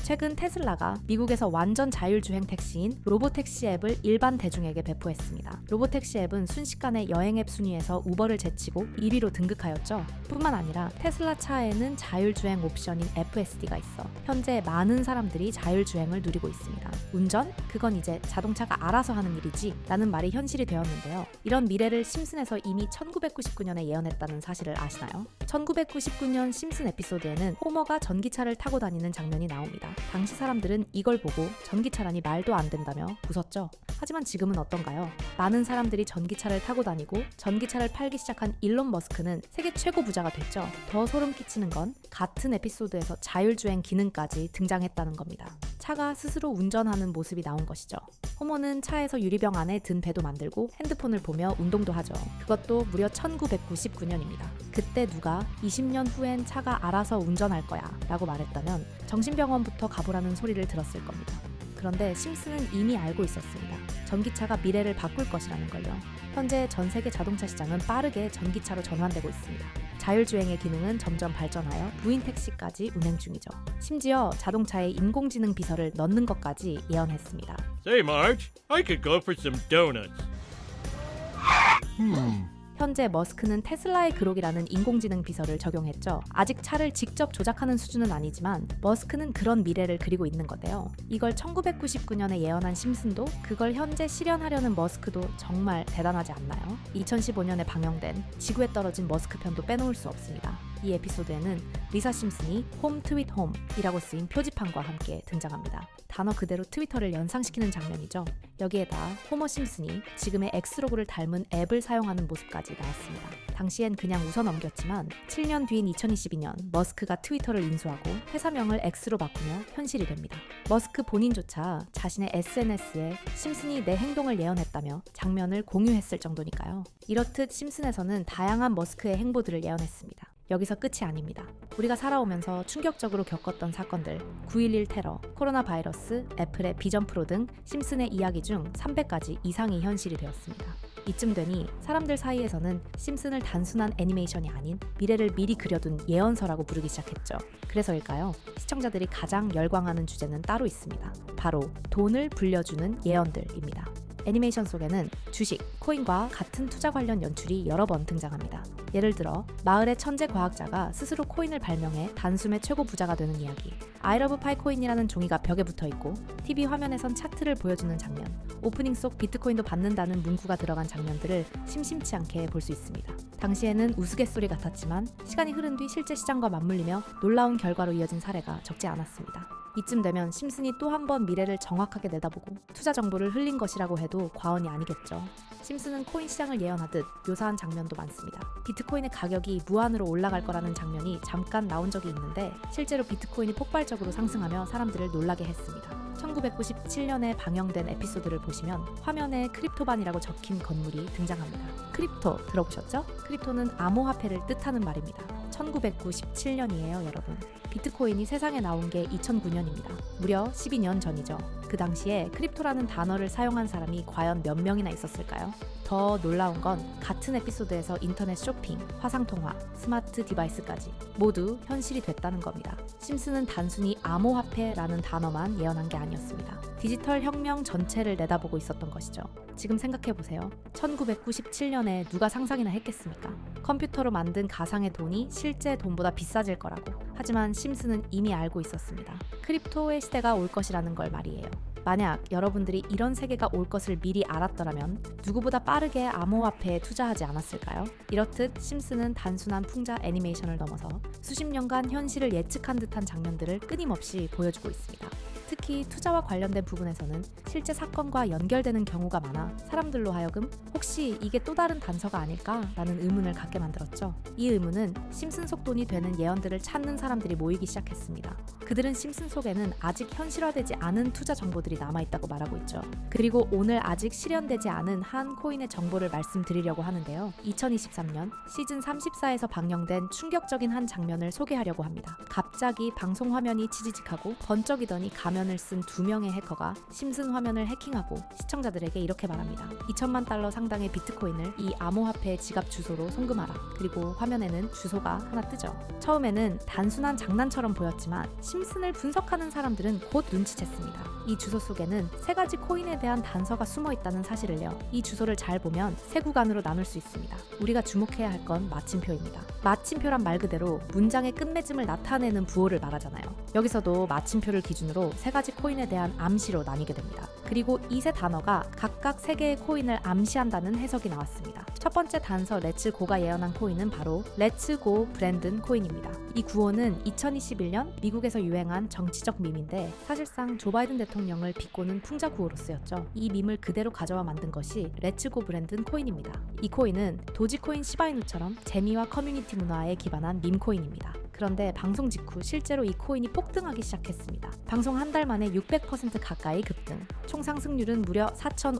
최근 테슬라가 미국에서 완전 자율주행 택시인 로보택시 앱을 일반 대중에게 배포했습니다. 로보택시 앱은 순식간에 여행 앱 순위에서 우버를 제치고 1위로 등극하였죠. 뿐만 아니라 테슬라 차에는 자율주행 옵션인 FSD가 있어 현재 많은 사람들이 자율주행을 누리고 있습니다. 운전? 그건 이제 자동차가 알아서 하는 일이지 라는 말이 현실이 되었는데요. 이런 미래를 심슨에서 이미 1999년에 예언했다는 사실을 아시나요? 1999년 심슨 에피소드에는 호머가 전기차를 타고 다니는 장면이 나옵니다. 당시 사람들은 이걸 보고 전기차라니 말도 안 된다며 웃었죠. 하지만 지금은 어떤가요? 많은 사람들이 전기차를 타고 다니고 전기차를 팔기 시작한 일론 머스크는 세계 최고 부자가 됐죠. 더 소름 끼치는 건 같은 에피소드에서 자율주행 기능까지 등장했다는 겁니다. 차가 스스로 운전하는 모습이 나온 것이죠. 호머는 차에서 유리병 안에 든 배도 만들고 핸드폰을 보며 운동도 하죠. 그것도 무려 1999년입니다. 그때 누가 20년 후엔 차가 알아서 운전할 거야 라고 말했다면 정신병원부터 가보라는 소리를 들었을 겁니다. 그런데 심슨은 이미 알고 있었습니다. 전기차가 미래를 바꿀 것이라는 걸요. 현재 전 세계 자동차 시장은 빠르게 전기차로 전환되고 있습니다. 자율주행의 기능은 점점 발전하여 무인 택시까지 운행 중이죠. 심지어 자동차에 인공지능 비서를 넣는 것까지 예언했습니다. Say, Marge, I could go for some donuts. 현재 머스크는 테슬라의 그록이라는 인공지능 비서를 적용했죠. 아직 차를 직접 조작하는 수준은 아니지만 머스크는 그런 미래를 그리고 있는 건데요. 이걸 1999년에 예언한 심슨도 그걸 현재 실현하려는 머스크도 정말 대단하지 않나요? 2015년에 방영된 지구에 떨어진 머스크 편도 빼놓을 수 없습니다. 이 에피소드에는 리사 심슨이 홈 트윗 홈이라고 쓰인 표지판과 함께 등장합니다. 단어 그대로 트위터를 연상시키는 장면이죠. 여기에다 호머 심슨이 지금의 엑스로고를 닮은 앱을 사용하는 모습까지 나왔습니다. 당시엔 그냥 웃어 넘겼지만 7년 뒤인 2022년 머스크가 트위터를 인수하고 회사명을 X로 바꾸며 현실이 됩니다. 머스크 본인조차 자신의 SNS에 심슨이 내 행동을 예언했다며 장면을 공유했을 정도니까요. 이렇듯 심슨에서는 다양한 머스크의 행보들을 예언했습니다. 여기서 끝이 아닙니다. 우리가 살아오면서 충격적으로 겪었던 사건들, 9.11 테러, 코로나 바이러스, 애플의 비전 프로 등 심슨의 이야기 중 300가지 이상이 현실이 되었습니다. 이쯤 되니 사람들 사이에서는 심슨을 단순한 애니메이션이 아닌 미래를 미리 그려둔 예언서라고 부르기 시작했죠. 그래서일까요? 시청자들이 가장 열광하는 주제는 따로 있습니다. 바로 돈을 불려주는 예언들입니다. 애니메이션 속에는 주식, 코인과 같은 투자 관련 연출이 여러 번 등장합니다. 예를 들어 마을의 천재 과학자가 스스로 코인을 발명해 단숨에 최고 부자가 되는 이야기, I love 파이코인이라는 종이가 벽에 붙어있고 TV 화면에선 차트를 보여주는 장면, 오프닝 속 비트코인도 받는다는 문구가 들어간 장면들을 심심치 않게 볼 수 있습니다. 당시에는 우스갯소리 같았지만 시간이 흐른 뒤 실제 시장과 맞물리며 놀라운 결과로 이어진 사례가 적지 않았습니다. 이쯤 되면 심슨이 또 한 번 미래를 정확하게 내다보고 투자 정보를 흘린 것이라고 해도 과언이 아니겠죠. 심슨은 코인 시장을 예언하듯 묘사한 장면도 많습니다. 비트코인의 가격이 무한으로 올라갈 거라는 장면이 잠깐 나온 적이 있는데 실제로 비트코인이 폭발적으로 상승하며 사람들을 놀라게 했습니다. 1997년에 방영된 에피소드를 보시면 화면에 크립토반이라고 적힌 건물이 등장합니다. 크립토 들어보셨죠? 크립토는 암호화폐를 뜻하는 말입니다. 1997년이에요, 여러분. 비트코인이 세상에 나온 게 2009년입니다. 무려 12년 전이죠. 그 당시에 크립토라는 단어를 사용한 사람이 과연 몇 명이나 있었을까요? 더 놀라운 건 같은 에피소드에서 인터넷 쇼핑, 화상통화, 스마트 디바이스까지 모두 현실이 됐다는 겁니다. 심슨은 단순히 암호화폐라는 단어만 예언한 게 아니었습니다. 디지털 혁명 전체를 내다보고 있었던 것이죠. 지금 생각해보세요. 1997년에 누가 상상이나 했겠습니까? 컴퓨터로 만든 가상의 돈이 실제 돈보다 비싸질 거라고. 하지만 심슨은 이미 알고 있었습니다. 크립토의 시대가 올 것이라는 걸 말이에요. 만약 여러분들이 이런 세계가 올 것을 미리 알았더라면 누구보다 빠르게 암호화폐에 투자하지 않았을까요? 이렇듯 심슨은 단순한 풍자 애니메이션을 넘어서 수십 년간 현실을 예측한 듯한 장면들을 끊임없이 보여주고 있습니다. 특히 투자와 관련된 부분에서는 실제 사건과 연결되는 경우가 많아 사람들로 하여금 혹시 이게 또 다른 단서가 아닐까라는 의문을 갖게 만들었죠. 이 의문은 심슨 속 돈이 되는 예언들을 찾는 사람들이 모이기 시작했습니다. 그들은 심슨 속에는 아직 현실화되지 않은 투자 정보들이 남아있다고 말하고 있죠. 그리고 오늘 아직 실현되지 않은 한 코인의 정보를 말씀드리려고 하는데요. 2023년 시즌 34에서 방영된 충격적인 한 장면을 소개하려고 합니다. 갑자기 방송 화면이 치지직하고 번쩍이더니 가면을 쓴 2명의 해커가 심슨 화면을 해킹하고 시청자들에게 이렇게 말합니다. 2천만 달러 상당의 비트코인을 이 암호화폐 지갑 주소로 송금하라. 그리고 화면에는 주소가 하나 뜨죠. 처음에는 단순한 장난처럼 보였지만 심슨을 분석하는 사람들은 곧 눈치챘습니다. 이 주소 속에는 3가지 코인에 대한 단서가 숨어 있다는 사실을요. 이 주소를 잘 보면 세 구간으로 나눌 수 있습니다. 우리가 주목해야 할 건 마침표입니다. 마침표란 말 그대로 문장의 끝맺음을 나타내는 부호를 말하잖아요. 여기서도 마침표를 기준으로 3가지 코인에 대한 암시로 나뉘게 됩니다. 그리고 이 세 단어가 각각 3개의 코인을 암시한다는 해석이 나왔습니다. 첫 번째 단서 렛츠고가 예언한 코인은 바로 렛츠고 브랜든 코인입니다. 이 구호는 2021년 미국에서 유행한 정치적 밈인데 사실상 조 바이든 대통령을 비꼬는 풍자 구호로 쓰였죠. 이 밈을 그대로 가져와 만든 것이 렛츠고 브랜든 코인입니다. 이 코인은 도지코인 시바이누처럼 재미와 커뮤니티 문화에 기반한 밈 코인입니다. 그런데 방송 직후 실제로 이 코인이 폭등하기 시작했습니다. 방송 한 달 만에 600% 가까이 급등. 총 상승률은 무려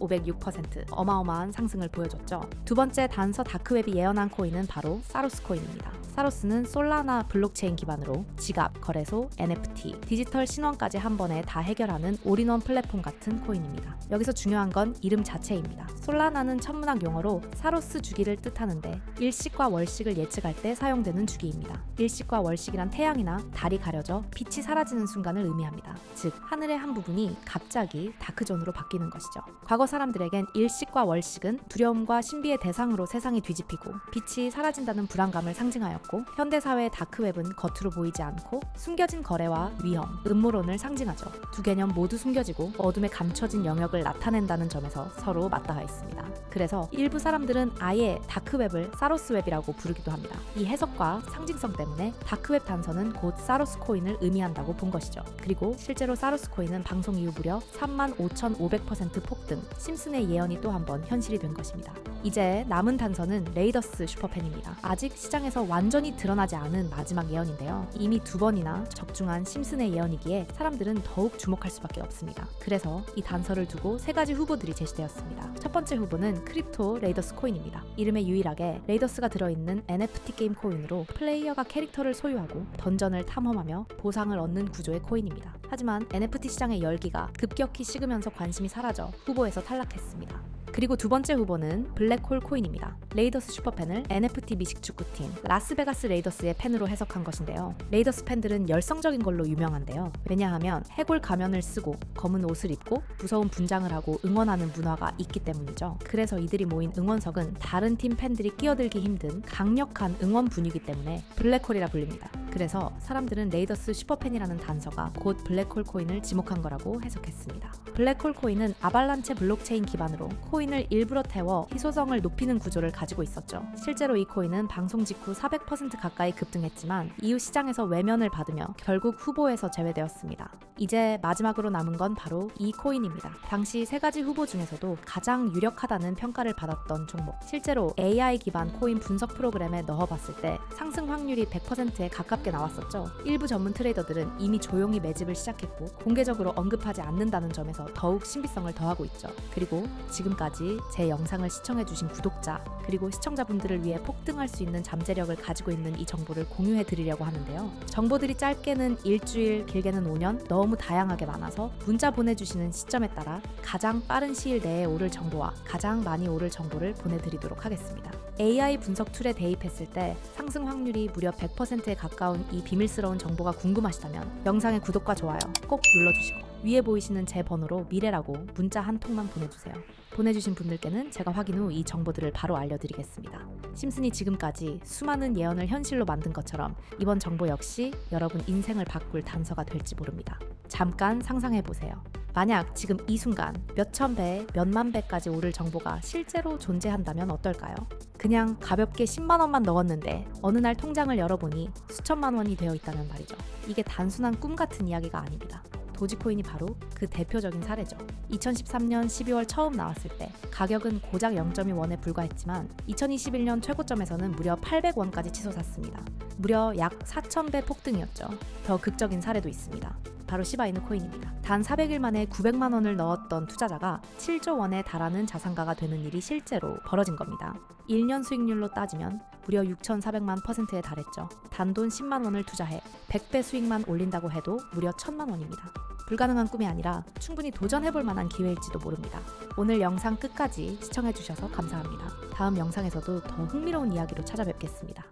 4,506%. 어마어마한 상승을 보여줬죠. 두 번째 단서 다크웹이 예언한 코인은 바로 사로스 코인입니다. 사로스는 솔라나 블록체인 기반으로 지갑, 거래소, NFT, 디지털 신원까지 한 번에 다 해결하는 올인원 플랫폼 같은 코인입니다. 여기서 중요한 건 이름 자체입니다. 솔라나는 천문학 용어로 사로스 주기를 뜻하는데 일식과 월식을 예측할 때 사용되는 주기입니다. 일식과 월식이란 태양이나 달이 가려져 빛이 사라지는 순간을 의미합니다. 즉 하늘의 한 부분이 갑자기 다크존으로 바뀌는 것이죠. 과거 사람들에겐 일식과 월식은 두려움과 신비의 대상으로 세상이 뒤집히고 빛이 사라진다는 불안감을 상징하였고, 현대사회의 다크웹은 겉으로 보이지 않고 숨겨진 거래와 위험, 음모론을 상징하죠. 두 개념 모두 숨겨지고 어둠에 감춰진 영역을 나타낸다는 점에서 서로 맞닿아 있습니다. 그래서 일부 사람들은 아예 다크웹을 사로스웹이라고 부르기도 합니다. 이 해석과 상징성 때문에 다크웹 단서는 곧 사로스 코인을 의미한다고 본 것이죠. 그리고 실제로 사로스 코인은 방송 이후 무려 35,500% 폭등, 심슨의 예언이 또 한 번 현실이 된 것입니다. 이제 남은 단서는 레이더스 슈퍼팬입니다. 아직 시장에서 완전히 드러나지 않은 마지막 예언인데요. 이미 2번이나 적중한 심슨의 예언이기에 사람들은 더욱 주목할 수밖에 없습니다. 그래서 이 단서를 두고 3가지 후보들이 제시되었습니다. 첫 번째 후보는 크립토 레이더스 코인입니다. 이름에 유일하게 레이더스가 들어있는 NFT 게임 코인으로 플레이어가 캐릭터를 소유하고 던전을 탐험하며 보상을 얻는 구조의 코인입니다. 하지만 NFT 시장의 열기가 급격히 식으면서 관심이 사라져 후보에서 탈락했습니다. 그리고 두 번째 후보는 블랙홀 코인입니다. 레이더스 슈퍼팬을 NFT 미식 축구팀 라스베가스 레이더스의 팬으로 해석한 것인데요. 레이더스 팬들은 열성적인 걸로 유명한데요. 왜냐하면 해골 가면을 쓰고 검은 옷을 입고 무서운 분장을 하고 응원하는 문화가 있기 때문이죠. 그래서 이들이 모인 응원석은 다른 팀 팬들이 끼어들기 힘든 강력한 응원 분위기 때문에 블랙홀이라 불립니다. 그래서 사람들은 레이더스 슈퍼팬이라는 단서가 곧 블랙홀 코인을 지목한 거라고 해석했습니다. 블랙홀 코인은 아발란체 블록체인 기반으로 코인을 일부러 태워 희소성을 높이는 구조를 가지고 있었죠. 실제로 이 코인은 방송 직후 400% 가까이 급등했지만 이후 시장에서 외면을 받으며 결국 후보에서 제외되었습니다. 이제 마지막으로 남은 건 바로 이 코인입니다. 당시 3가지 후보 중에서도 가장 유력하다는 평가를 받았던 종목. 실제로 AI 기반 코인 분석 프로그램에 넣어봤을 때 상승 확률이 100%에 가깝게 나왔었죠. 일부 전문 트레이더들은 이미 조용히 매집을 시작했고 공개적으로 언급하지 않는다는 점에서 더욱 신비성을 더하고 있죠. 그리고 지금까지 제 영상을 시청해주신 구독자 그리고 시청자분들을 위해 폭등할 수 있는 잠재력을 가지고 있는 이 정보를 공유해드리려고 하는데요. 정보들이 짧게는 일주일, 길게는 5년 너무 다양하게 많아서 문자 보내주시는 시점에 따라 가장 빠른 시일 내에 오를 정보와 가장 많이 오를 정보를 보내드리도록 하겠습니다. AI 분석 툴에 대입했을 때 상승 확률이 무려 100%에 가까운 이 비밀스러운 정보가 궁금하시다면 영상의 구독과 좋아요 꼭 눌러주시고 위에 보이시는 제 번호로 미래라고 문자 한 통만 보내주세요. 보내주신 분들께는 제가 확인 후 이 정보들을 바로 알려드리겠습니다. 심슨이 지금까지 수많은 예언을 현실로 만든 것처럼 이번 정보 역시 여러분 인생을 바꿀 단서가 될지 모릅니다. 잠깐 상상해보세요. 만약 지금 이 순간 몇천 배, 몇만 배까지 오를 정보가 실제로 존재한다면 어떨까요? 그냥 가볍게 10만 원만 넣었는데 어느 날 통장을 열어보니 수천만 원이 되어 있다는 말이죠. 이게 단순한 꿈 같은 이야기가 아닙니다. 도지코인이 바로 그 대표적인 사례죠. 2013년 12월 처음 나왔을 때 가격은 고작 0.2원에 불과했지만 2021년 최고점에서는 무려 800원까지 치솟았습니다. 무려 약 4,000배 폭등이었죠. 더 극적인 사례도 있습니다. 바로 시바이누 코인입니다. 단 400일 만에 900만 원을 넣었던 투자자가 7조 원에 달하는 자산가가 되는 일이 실제로 벌어진 겁니다. 1년 수익률로 따지면 무려 6,400만 %에 달했죠. 단돈 10만 원을 투자해 100배 수익만 올린다고 해도 무려 1,000만 원입니다. 불가능한 꿈이 아니라 충분히 도전해볼 만한 기회일지도 모릅니다. 오늘 영상 끝까지 시청해주셔서 감사합니다. 다음 영상에서도 더 흥미로운 이야기로 찾아뵙겠습니다.